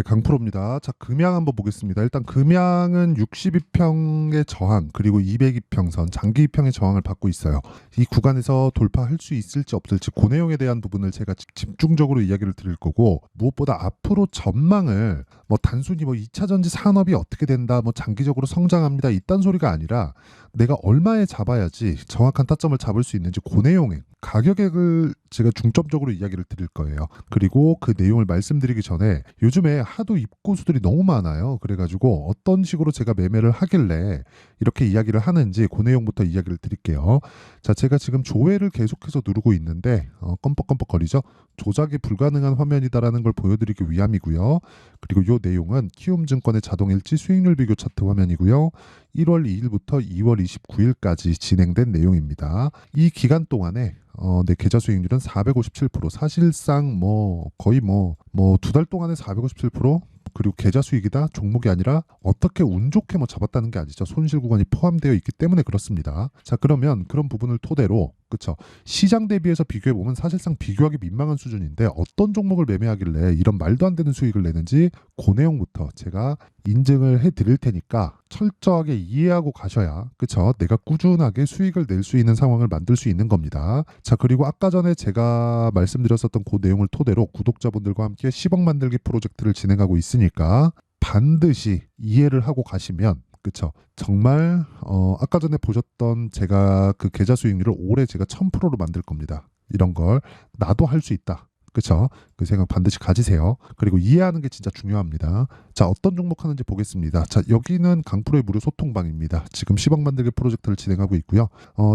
네, 강프로입니다. 자, 금양 한번 보겠습니다. 일단 금양은 62평의 저항 그리고 202평선 장기 2평의 저항을 받고 있어요. 이 구간에서 돌파할 수 있을지 없을지 그 내용에 대한 부분을 제가 집중적으로 이야기를 드릴 거고, 무엇보다 앞으로 전망을 단순히 2차 전지 산업이 어떻게 된다, 장기적으로 성장합니다 이딴 소리가 아니라 내가 얼마에 잡아야지 정확한 타점을 잡을 수 있는지 그 내용에 가격액을 제가 중점적으로 이야기를 드릴 거예요. 그리고 그 내용을 말씀드리기 전에 요즘에 하도 입고수들이 너무 많아요. 그래가지고 어떤 식으로 제가 매매를 하길래 이렇게 이야기를 하는지 그 내용부터 이야기를 드릴게요. 자, 제가 지금 조회를 계속해서 누르고 있는데 껌뻑껌뻑거리죠? 조작이 불가능한 화면이다라는 걸 보여드리기 위함이고요. 그리고 이 내용은 키움증권의 자동일지 수익률 비교 차트 화면이고요. 1월 2일부터 2월 29일까지 진행된 내용입니다. 이 기간 동안에 내 계좌 수익률은 457%, 사실상 거의 두 달 동안에 457%, 그리고 계좌 수익이다 종목이 아니라 어떻게 운 좋게 잡았다는 게 아니죠. 손실 구간이 포함되어 있기 때문에 그렇습니다. 자, 그러면 그런 부분을 토대로, 그쵸, 시장 대비해서 비교해 보면 사실상 비교하기 민망한 수준인데 어떤 종목을 매매하길래 이런 말도 안 되는 수익을 내는지 그 내용부터 제가 인증을 해 드릴 테니까 철저하게 이해하고 가셔야, 그쵸, 내가 꾸준하게 수익을 낼 수 있는 상황을 만들 수 있는 겁니다. 자, 그리고 아까 전에 제가 말씀드렸었던 그 내용을 토대로 구독자분들과 함께 10억 만들기 프로젝트를 진행하고 있으니까 반드시 이해를 하고 가시면, 그쵸, 정말 아까 전에 보셨던 제가 그 계좌 수익률을 올해 제가 1000%로 만들 겁니다. 이런 걸 나도 할 수 있다. 그쵸? 그 생각 반드시 가지세요. 그리고 이해하는 게 진짜 중요합니다. 자, 어떤 종목 하는지 보겠습니다. 자, 여기는 강프로의 무료 소통방입니다. 지금 10억 만들기 프로젝트를 진행하고 있고요.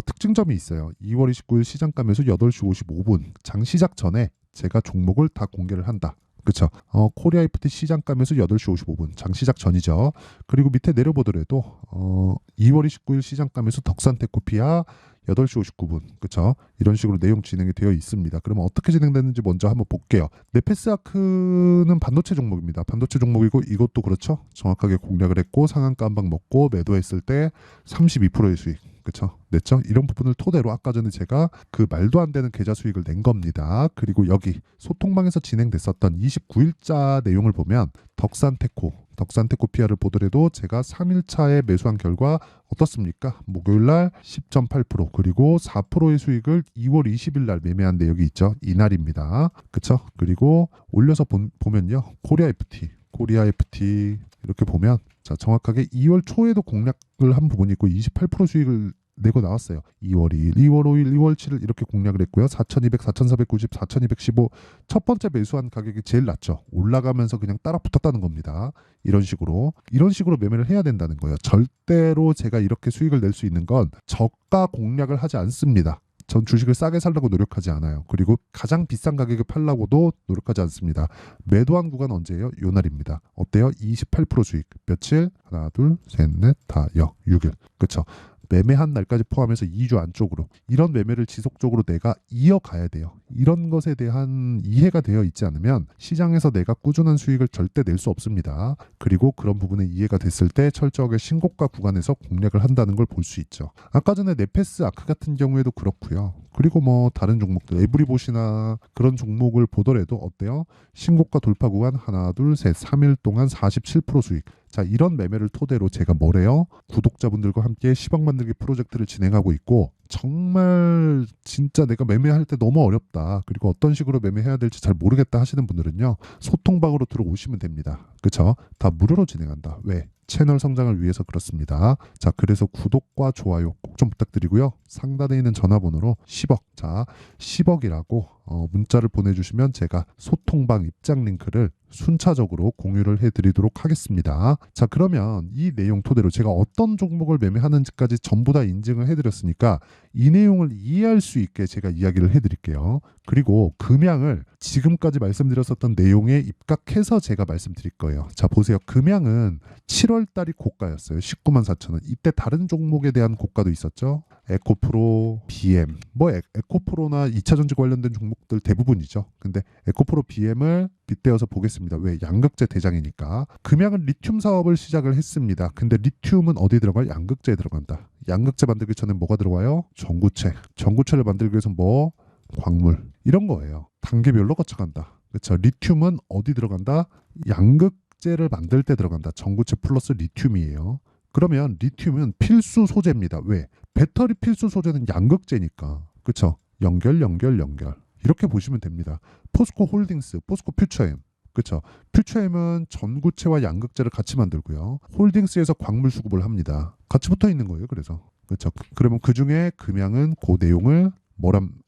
특징점이 있어요. 2월 29일 시장가 매수 8시 55분 장 시작 전에 제가 종목을 다 공개를 한다. 그쵸? 코리아 FT 시장가 매수 8시 55분 장 시작 전이죠. 그리고 밑에 내려보더라도 2월 29일 시장가 매수 덕산테크피아 8시 59분, 그쵸? 이런 식으로 내용 진행이 되어 있습니다. 그러면 어떻게 진행되는지 먼저 한번 볼게요. 네페스아크는 반도체 종목입니다. 반도체 종목이고 이것도 그렇죠? 정확하게 공략을 했고 상한가 한 방 먹고 매도했을 때 32%의 수익, 그쵸? 냈죠? 이런 부분을 토대로 아까 전에 제가 그 말도 안 되는 계좌 수익을 낸 겁니다. 그리고 여기 소통방에서 진행됐었던 29일자 내용을 보면 덕산테코피아를 보더라도 제가 3일차에 매수한 결과 어떻습니까? 목요일날 10.8% 그리고 4%의 수익을 2월 20일 날 매매한 내역이 있죠. 이날입니다. 그쵸? 그리고 올려서 보면요. 코리아 FT 이렇게 보면, 자, 정확하게 2월 초에도 공략을 한 부분이 있고 28% 수익을 내고 나왔어요. 2월 2일, 2월 5일, 2월 7일 이렇게 공략을 했고요. 4,200, 4,490, 4,215 첫 번째 매수한 가격이 제일 낮죠. 올라가면서 그냥 따라 붙었다는 겁니다. 이런 식으로 매매를 해야 된다는 거예요. 절대로 제가 이렇게 수익을 낼 수 있는 건 저가 공략을 하지 않습니다. 전 주식을 싸게 살려고 노력하지 않아요. 그리고 가장 비싼 가격에 팔려고도 노력하지 않습니다. 매도한 구간 언제예요? 요 날입니다. 어때요? 28% 수익. 며칠? 하나, 둘, 셋, 넷, 다, 6일. 그쵸? 매매한 날까지 포함해서 2주 안쪽으로 이런 매매를 지속적으로 내가 이어가야 돼요. 이런 것에 대한 이해가 되어 있지 않으면 시장에서 내가 꾸준한 수익을 절대 낼 수 없습니다. 그리고 그런 부분에 이해가 됐을 때 철저하게 신고가 구간에서 공략을 한다는 걸 볼 수 있죠. 아까 전에 네페스아크 같은 경우에도 그렇고요. 그리고 다른 종목들 에브리봇이나 그런 종목을 보더라도 어때요? 신고가 돌파 구간 하나, 둘, 셋, 3일 동안 47% 수익. 자, 이런 매매를 토대로 제가 뭐래요? 구독자분들과 함께 10억 만들기 프로젝트를 진행하고 있고, 정말 진짜 내가 매매할 때 너무 어렵다, 그리고 어떤 식으로 매매해야 될지 잘 모르겠다 하시는 분들은요, 소통방으로 들어오시면 됩니다. 그쵸? 다 무료로 진행한다. 왜? 채널 성장을 위해서 그렇습니다. 자, 그래서 구독과 좋아요 꼭 좀 부탁드리고요. 상단에 있는 전화번호로 10억, 자, 10억이라고 문자를 보내주시면 제가 소통방 입장 링크를 순차적으로 공유를 해드리도록 하겠습니다. 자, 그러면 이 내용 토대로 제가 어떤 종목을 매매하는지까지 전부 다 인증을 해드렸으니까 이 내용을 이해할 수 있게 제가 이야기를 해드릴게요. 그리고 금양을 지금까지 말씀드렸었던 내용에 입각해서 제가 말씀드릴 거예요. 자, 보세요. 금양은 7월 달이 고가였어요. 19만 4천 원. 이때 다른 종목에 대한 고가도 있었죠. 에코프로, BM, 에코프로나 2차전지 관련된 종목들 대부분이죠. 근데 에코프로, BM을 빗대어서 보겠습니다. 왜? 양극재 대장이니까. 금양은 리튬 사업을 시작을 했습니다. 근데 리튬은 어디 들어가요? 양극재에 들어간다. 양극재 만들기 전에 뭐가 들어와요? 전구체. 전구체를 만들기 위해서 광물. 이런 거예요. 단계별로 거쳐간다. 그렇죠. 리튬은 어디 들어간다? 양극재를 만들 때 들어간다. 전구체 플러스 리튬이에요. 그러면 리튬은 필수 소재입니다. 왜? 배터리 필수 소재는 양극재니까. 그렇죠. 연결 연결 연결. 이렇게 보시면 됩니다. 포스코 홀딩스, 포스코 퓨처엠. 그렇죠. 퓨처엠은 전구체와 양극재를 같이 만들고요. 홀딩스에서 광물 수급을 합니다. 같이 붙어 있는 거예요. 그래서. 그렇죠. 그러면 그 중에 금양은 그 내용을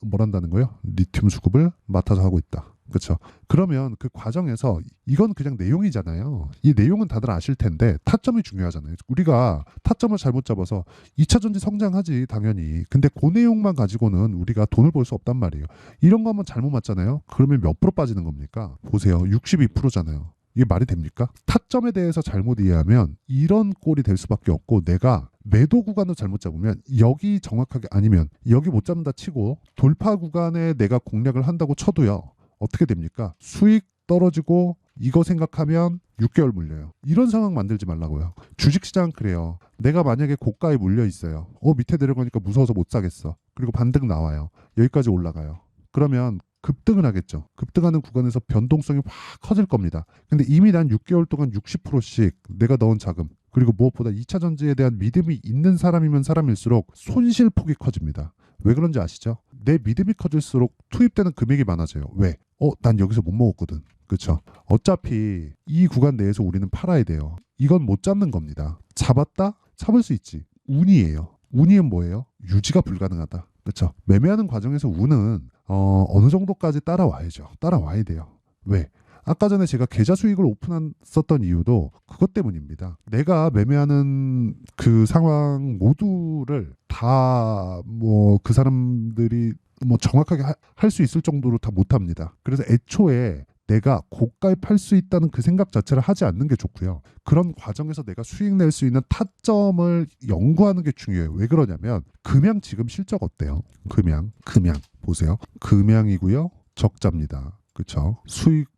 뭐란다는 거예요? 리튬 수급을 맡아서 하고 있다. 그렇죠. 그러면 그 과정에서 이건 그냥 내용이잖아요. 이 내용은 다들 아실 텐데 타점이 중요하잖아요. 우리가 타점을 잘못 잡아서 2차 전지 성장하지 당연히. 근데 그 내용만 가지고는 우리가 돈을 벌 수 없단 말이에요. 이런 거 한번 잘못 맞잖아요. 그러면 몇 프로 빠지는 겁니까? 보세요. 62%잖아요. 이게 말이 됩니까? 타점에 대해서 잘못 이해하면 이런 꼴이 될 수밖에 없고 내가 매도 구간을 잘못 잡으면 여기 정확하게 아니면 여기 못 잡는다 치고 돌파 구간에 내가 공략을 한다고 쳐도요. 어떻게 됩니까? 수익 떨어지고 이거 생각하면 6개월 물려요. 이런 상황 만들지 말라고요. 주식시장 그래요. 내가 만약에 고가에 물려 있어요. 밑에 내려가니까 무서워서 못 사겠어. 그리고 반등 나와요. 여기까지 올라가요. 그러면 급등을 하겠죠. 급등하는 구간에서 변동성이 확 커질 겁니다. 근데 이미 난 6개월 동안 60%씩 내가 넣은 자금 그리고 무엇보다 2차 전지에 대한 믿음이 있는 사람이면 사람일수록 손실 폭이 커집니다. 왜 그런지 아시죠? 내 믿음이 커질수록 투입되는 금액이 많아져요. 왜? 난 여기서 못 먹었거든. 그렇죠? 어차피 이 구간 내에서 우리는 팔아야 돼요. 이건 못 잡는 겁니다. 잡았다? 잡을 수 있지. 운이에요. 운이는 뭐예요? 유지가 불가능하다. 그렇죠? 매매하는 과정에서 운은 어느 정도까지 따라와야죠. 따라와야 돼요. 왜? 아까 전에 제가 계좌 수익을 오픈했었던 이유도 그것 때문입니다. 내가 매매하는 그 상황 모두를 다 그 사람들이 정확하게 할 수 있을 정도로 다 못합니다. 그래서 애초에 내가 고가에 팔 수 있다는 그 생각 자체를 하지 않는 게 좋고요. 그런 과정에서 내가 수익 낼 수 있는 타점을 연구하는 게 중요해요. 왜 그러냐면 금양 지금 실적 어때요? 금양 보세요. 금양이고요. 적자입니다. 그렇죠? 수익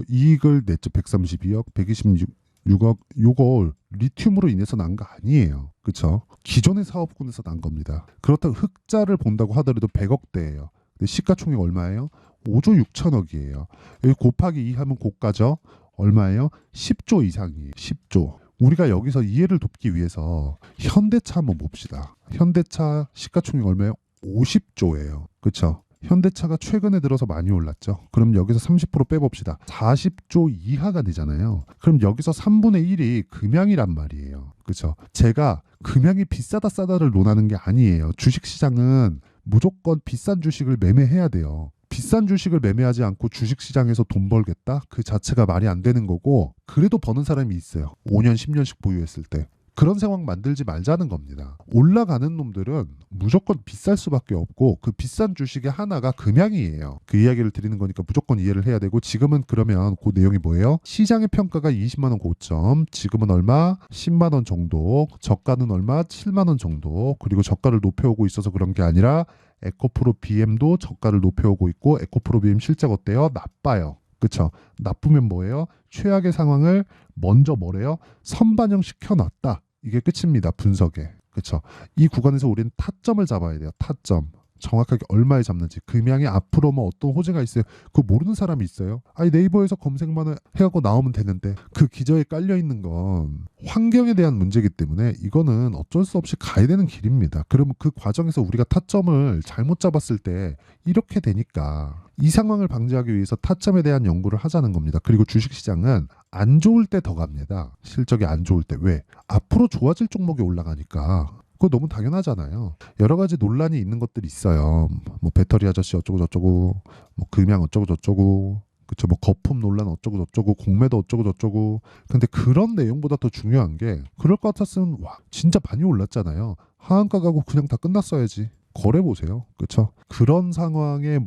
이익을 냈죠. 132억, 126억. 요걸 리튬으로 인해서 난 거 아니에요. 그렇죠? 기존의 사업군에서 난 겁니다. 그렇다고 흑자를 본다고 하더라도 100억대예요. 근데 시가총액 얼마예요? 5조 6천억이에요. 여기 곱하기 2 하면 고가죠. 얼마예요? 10조 이상이에요. 10조. 우리가 여기서 이해를 돕기 위해서 현대차 한번 봅시다. 현대차 시가총액 얼마예요? 50조예요. 그렇죠? 현대차가 최근에 들어서 많이 올랐죠. 그럼 여기서 30% 빼봅시다. 40조 이하가 되잖아요. 그럼 여기서 3분의 1이 금양이란 말이에요. 그렇죠? 제가 금양이 비싸다 싸다를 논하는 게 아니에요. 주식시장은 무조건 비싼 주식을 매매해야 돼요. 비싼 주식을 매매하지 않고 주식시장에서 돈 벌겠다? 그 자체가 말이 안 되는 거고 그래도 버는 사람이 있어요. 5년, 10년씩 보유했을 때. 그런 상황 만들지 말자는 겁니다. 올라가는 놈들은 무조건 비쌀 수밖에 없고 그 비싼 주식의 하나가 금양이에요. 그 이야기를 드리는 거니까 무조건 이해를 해야 되고 지금은 그러면 그 내용이 뭐예요? 시장의 평가가 20만 원 고점, 지금은 얼마? 10만 원 정도, 저가는 얼마? 7만 원 정도. 그리고 저가를 높여오고 있어서 그런 게 아니라 에코프로 BM도 저가를 높여오고 있고 에코프로 BM 실적 어때요? 나빠요. 그렇죠? 나쁘면 뭐예요? 최악의 상황을 먼저 뭐래요? 선반영 시켜놨다. 이게 끝입니다. 분석에. 그렇죠? 이 구간에서 우리는 타점을 잡아야 돼요. 타점. 정확하게 얼마에 잡는지. 금양이 앞으로 어떤 호재가 있어요. 그거 모르는 사람이 있어요. 아니 네이버에서 검색만 해갖고 나오면 되는데 그 기저에 깔려있는 건 환경에 대한 문제이기 때문에 이거는 어쩔 수 없이 가야 되는 길입니다. 그러면 그 과정에서 우리가 타점을 잘못 잡았을 때 이렇게 되니까 이 상황을 방지하기 위해서 타점에 대한 연구를 하자는 겁니다. 그리고 주식시장은 안 좋을 때 더 갑니다. 실적이 안 좋을 때. 왜? 앞으로 좋아질 종목이 올라가니까. 그거 너무 당연하잖아요. 여러 가지 논란이 있는 것들이 있어요. 배터리 아저씨 어쩌고 저쩌고, 금양 어쩌고 저쩌고, 그쵸? 거품 논란 어쩌고 저쩌고, 공매도 어쩌고 저쩌고. 근데 그런 내용보다 더 중요한 게 그럴 것 같았으면 진짜 많이 올랐잖아요. 하한가 가고 그냥 다 끝났어야지. 거래 보세요. 그쵸? 그런 상황에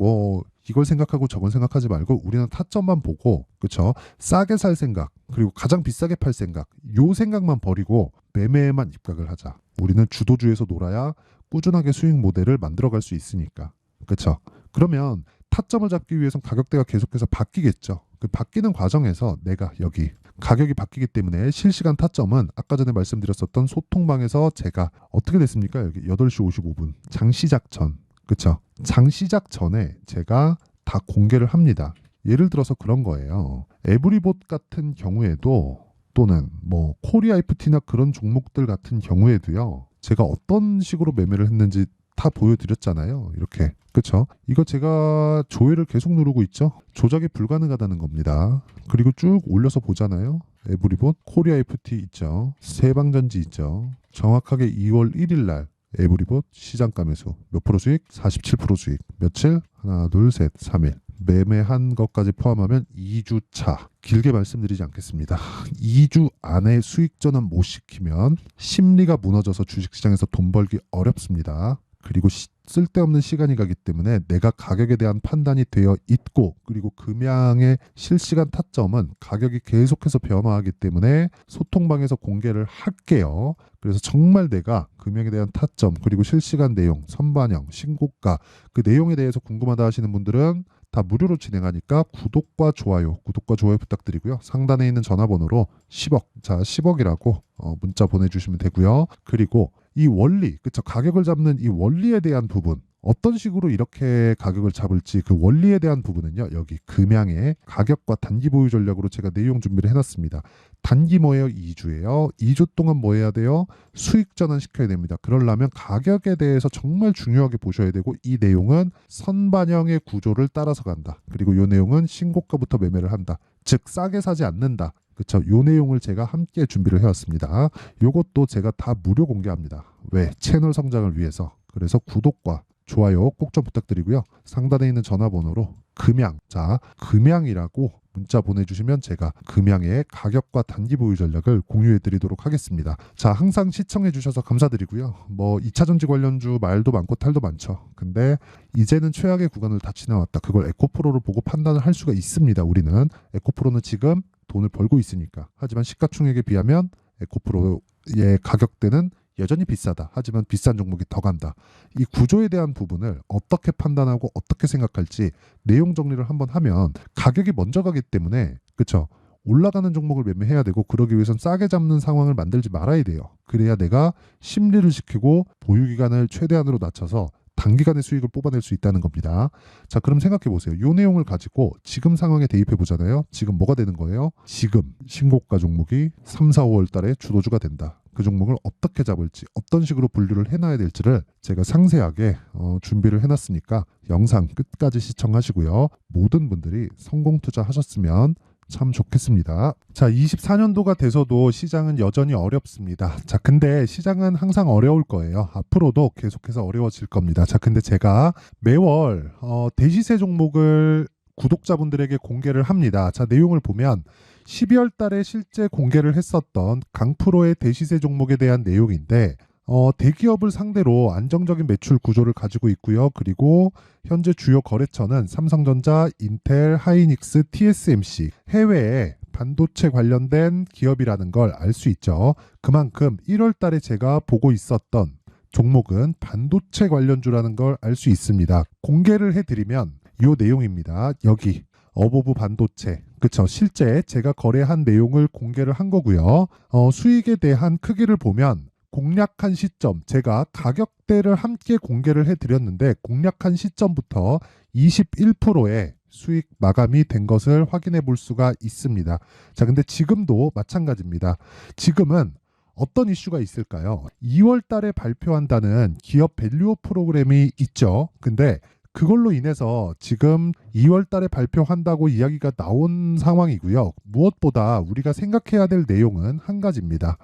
이걸 생각하고 저걸 생각하지 말고 우리는 타점만 보고, 그쵸? 싸게 살 생각, 그리고 가장 비싸게 팔 생각, 요 생각만 버리고 매매에만 입각을 하자. 우리는 주도주에서 놀아야 꾸준하게 수익 모델을 만들어갈 수 있으니까. 그쵸? 그러면 타점을 잡기 위해선 가격대가 계속해서 바뀌겠죠. 그 바뀌는 과정에서 내가 여기 가격이 바뀌기 때문에 실시간 타점은 아까 전에 말씀드렸었던 소통방에서 제가 어떻게 됐습니까? 여기 8시 55분 장 시작 전. 그쵸? 장 시작 전에 제가 다 공개를 합니다. 예를 들어서 그런 거예요. 에브리봇 같은 경우에도 또는 뭐 코리아 FT나 그런 종목들 같은 경우에도요. 제가 어떤 식으로 매매를 했는지 다 보여드렸잖아요. 이렇게. 그쵸? 이거 제가 조회를 계속 누르고 있죠? 조작이 불가능하다는 겁니다. 그리고 쭉 올려서 보잖아요. 에브리봇, 코리아 FT 있죠. 세방전지 있죠. 정확하게 2월 1일 날 에브리봇 시장가 매수 몇 프로 수익? 47% 수익. 며칠? 하나, 둘, 셋, 3일. 매매한 것까지 포함하면 2주 차. 길게 말씀드리지 않겠습니다. 2주 안에 수익 전환 못 시키면 심리가 무너져서 주식시장에서 돈 벌기 어렵습니다. 그리고 쓸데없는 시간이 가기 때문에 내가 가격에 대한 판단이 되어 있고, 그리고 금양의 실시간 타점은 가격이 계속해서 변화하기 때문에 소통방에서 공개를 할게요. 그래서 정말 내가 금양에 대한 타점, 그리고 실시간 내용, 선반영, 신고가, 그 내용에 대해서 궁금하다 하시는 분들은 다 무료로 진행하니까 구독과 좋아요 부탁드리고요. 상단에 있는 전화번호로 10억, 자 10억이라고 문자 보내주시면 되고요. 그리고 이 원리, 그쵸, 가격을 잡는 이 원리에 대한 부분, 어떤 식으로 이렇게 가격을 잡을지 그 원리에 대한 부분은요, 여기 금양의 가격과 단기 보유 전략으로 제가 내용 준비를 해놨습니다. 단기 뭐예요? 2주예요. 2주 동안 뭐 해야 돼요? 수익 전환 시켜야 됩니다. 그러려면 가격에 대해서 정말 중요하게 보셔야 되고, 이 내용은 선반영의 구조를 따라서 간다. 그리고 이 내용은 신고가부터 매매를 한다. 즉 싸게 사지 않는다. 그쵸? 요 내용을 제가 함께 준비를 해왔습니다. 요것도 제가 다 무료 공개합니다. 왜? 채널 성장을 위해서. 그래서 구독과 좋아요 꼭 좀 부탁드리고요. 상단에 있는 전화번호로 금양, 자 금양이라고 문자 보내주시면 제가 금양의 가격과 단기 보유 전략을 공유해 드리도록 하겠습니다. 자, 항상 시청해 주셔서 감사드리고요. 뭐 2차전지 관련주 말도 많고 탈도 많죠. 근데 이제는 최악의 구간을 다 지나왔다. 그걸 에코프로를 보고 판단을 할 수가 있습니다. 우리는 에코프로는 지금 돈을 벌고 있으니까. 하지만 시가총액에 비하면 에코프로의 가격대는 여전히 비싸다. 하지만 비싼 종목이 더 간다. 이 구조에 대한 부분을 어떻게 판단하고 어떻게 생각할지 내용 정리를 한번 하면 가격이 먼저 가기 때문에, 그쵸? 올라가는 종목을 매매해야 되고, 그러기 위해선 싸게 잡는 상황을 만들지 말아야 돼요. 그래야 내가 심리를 지키고 보유기간을 최대한으로 낮춰서 단기간의 수익을 뽑아낼 수 있다는 겁니다. 자, 그럼 생각해 보세요. 이 내용을 가지고 지금 상황에 대입해 보잖아요. 지금 뭐가 되는 거예요? 지금 신고가 종목이 3, 4, 5월 달에 주도주가 된다. 그 종목을 어떻게 잡을지, 어떤 식으로 분류를 해놔야 될지를 제가 상세하게 준비를 해놨으니까 영상 끝까지 시청하시고요. 모든 분들이 성공 투자하셨으면 참 좋겠습니다. 자, 24년도가 돼서도 시장은 여전히 어렵습니다. 자, 근데 시장은 항상 어려울 거예요. 앞으로도 계속해서 어려워질 겁니다. 자, 근데 제가 매월 대시세 종목을 구독자분들에게 공개를 합니다. 자, 내용을 보면 12월 달에 실제 공개를 했었던 강프로의 대시세 종목에 대한 내용인데, 대기업을 상대로 안정적인 매출 구조를 가지고 있고요. 그리고 현재 주요 거래처는 삼성전자, 인텔, 하이닉스, TSMC, 해외에 반도체 관련된 기업이라는 걸 알 수 있죠. 그만큼 1월 달에 제가 보고 있었던 종목은 반도체 관련주라는 걸 알 수 있습니다. 공개를 해드리면 이 내용입니다. 여기 어보브 반도체, 그쵸? 실제 제가 거래한 내용을 공개를 한 거고요. 수익에 대한 크기를 보면 공략한 시점, 제가 가격대를 함께 공개를 해드렸는데 공략한 시점부터 21%의 수익 마감이 된 것을 확인해 볼 수가 있습니다. 자, 근데 지금도 마찬가지입니다. 지금은 어떤 이슈가 있을까요? 2월 달에 발표한다는 기업 밸류업 프로그램이 있죠. 근데 그걸로 인해서 지금 2월 달에 발표한다고 이야기가 나온 상황이고요. 무엇보다 우리가 생각해야 될 내용은 한 가지입니다.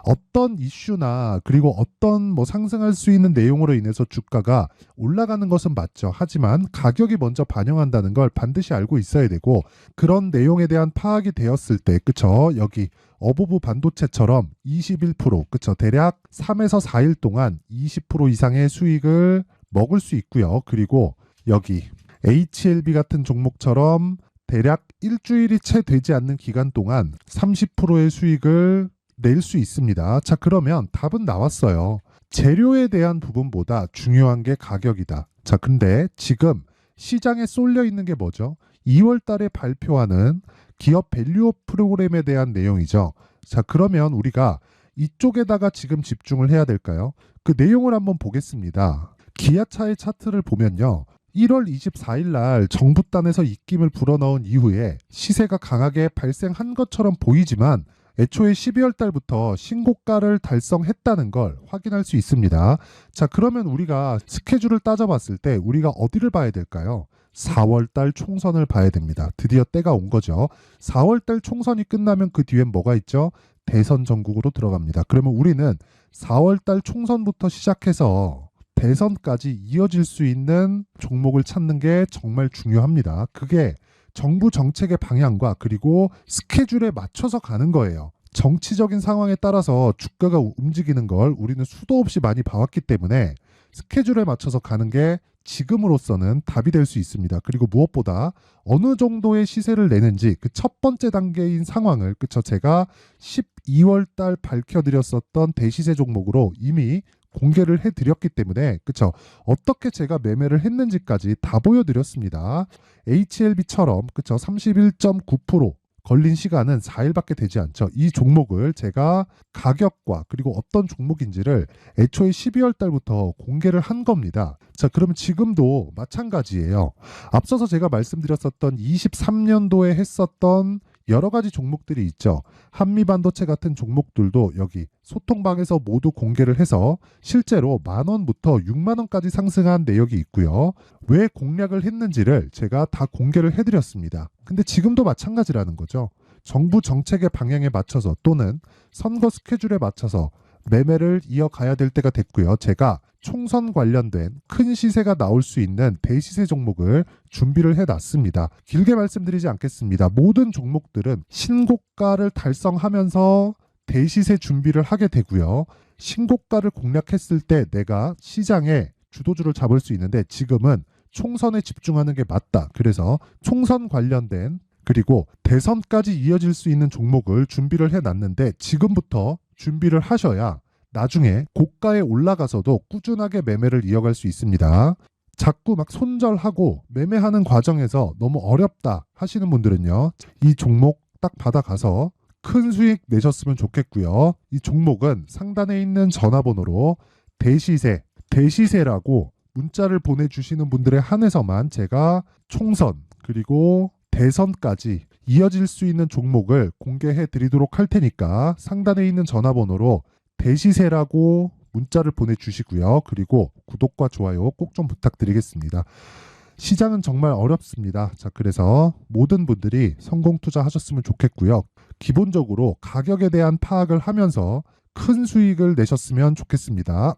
어떤 이슈나 그리고 어떤 뭐 상승할 수 있는 내용으로 인해서 주가가 올라가는 것은 맞죠. 하지만 가격이 먼저 반영한다는 걸 반드시 알고 있어야 되고, 그런 내용에 대한 파악이 되었을 때, 그쵸? 여기 어보브 반도체처럼 21%, 그쵸? 대략 3에서 4일 동안 20% 이상의 수익을 먹을 수 있고요. 그리고 여기 HLB 같은 종목처럼 대략 일주일이 채 되지 않는 기간 동안 30%의 수익을 낼 수 있습니다. 자, 그러면 답은 나왔어요. 재료에 대한 부분보다 중요한 게 가격이다. 자, 근데 지금 시장에 쏠려 있는 게 뭐죠? 2월 달에 발표하는 기업 밸류업 프로그램에 대한 내용이죠. 자, 그러면 우리가 이쪽에다가 지금 집중을 해야 될까요? 그 내용을 한번 보겠습니다. 기아차의 차트를 보면요. 1월 24일 날 정부단에서 입김을 불어넣은 이후에 시세가 강하게 발생한 것처럼 보이지만 애초에 12월 달부터 신고가를 달성했다는 걸 확인할 수 있습니다. 자, 그러면 우리가 스케줄을 따져봤을 때 우리가 어디를 봐야 될까요? 4월 달 총선을 봐야 됩니다. 드디어 때가 온 거죠. 4월 달 총선이 끝나면 그 뒤엔 뭐가 있죠? 대선 전국으로 들어갑니다. 그러면 우리는 4월 달 총선부터 시작해서 대선까지 이어질 수 있는 종목을 찾는 게 정말 중요합니다. 그게 정부 정책의 방향과 그리고 스케줄에 맞춰서 가는 거예요. 정치적인 상황에 따라서 주가가 움직이는 걸 우리는 수도 없이 많이 봐왔기 때문에 스케줄에 맞춰서 가는 게 지금으로서는 답이 될 수 있습니다. 그리고 무엇보다 어느 정도의 시세를 내는지 그 첫 번째 단계인 상황을 그쵸 제가 12월 달 밝혀드렸었던 대시세 종목으로 이미 공개를 해드렸기 때문에 그쵸 어떻게 제가 매매를 했는지까지 다 보여드렸습니다. HLB처럼 그쵸 31.9% 걸린 시간은 4일밖에 되지 않죠. 이 종목을 제가 가격과 그리고 어떤 종목인지를 애초에 12월 달부터 공개를 한 겁니다. 자, 그러면 지금도 마찬가지예요. 앞서서 제가 말씀드렸었던 23년도에 했었던 여러 가지 종목들이 있죠. 한미반도체 같은 종목들도 여기 소통방에서 모두 공개를 해서 실제로 10,000원부터 60,000원까지 상승한 내역이 있고요. 왜 공략을 했는지를 제가 다 공개를 해드렸습니다. 근데 지금도 마찬가지라는 거죠. 정부 정책의 방향에 맞춰서 또는 선거 스케줄에 맞춰서 매매를 이어가야 될 때가 됐고요. 제가 총선 관련된 큰 시세가 나올 수 있는 대시세 종목을 준비를 해놨습니다. 길게 말씀드리지 않겠습니다. 모든 종목들은 신고가를 달성하면서 대시세 준비를 하게 되고요. 신고가를 공략했을 때 내가 시장에 주도주를 잡을 수 있는데 지금은 총선에 집중하는 게 맞다. 그래서 총선 관련된 그리고 대선까지 이어질 수 있는 종목을 준비를 해놨는데 지금부터 준비를 하셔야 나중에 고가에 올라가서도 꾸준하게 매매를 이어갈 수 있습니다. 자꾸 막 손절하고 매매하는 과정에서 너무 어렵다 하시는 분들은요. 이 종목 딱 받아가서 큰 수익 내셨으면 좋겠고요. 이 종목은 상단에 있는 전화번호로 대시세라고 문자를 보내주시는 분들에 한해서만 제가 총선 그리고 대선까지 이어질 수 있는 종목을 공개해 드리도록 할 테니까 상단에 있는 전화번호로 대시세라고 문자를 보내주시고요. 그리고 구독과 좋아요 꼭 좀 부탁드리겠습니다. 시장은 정말 어렵습니다. 자, 그래서 모든 분들이 성공 투자하셨으면 좋겠고요. 기본적으로 가격에 대한 파악을 하면서 큰 수익을 내셨으면 좋겠습니다.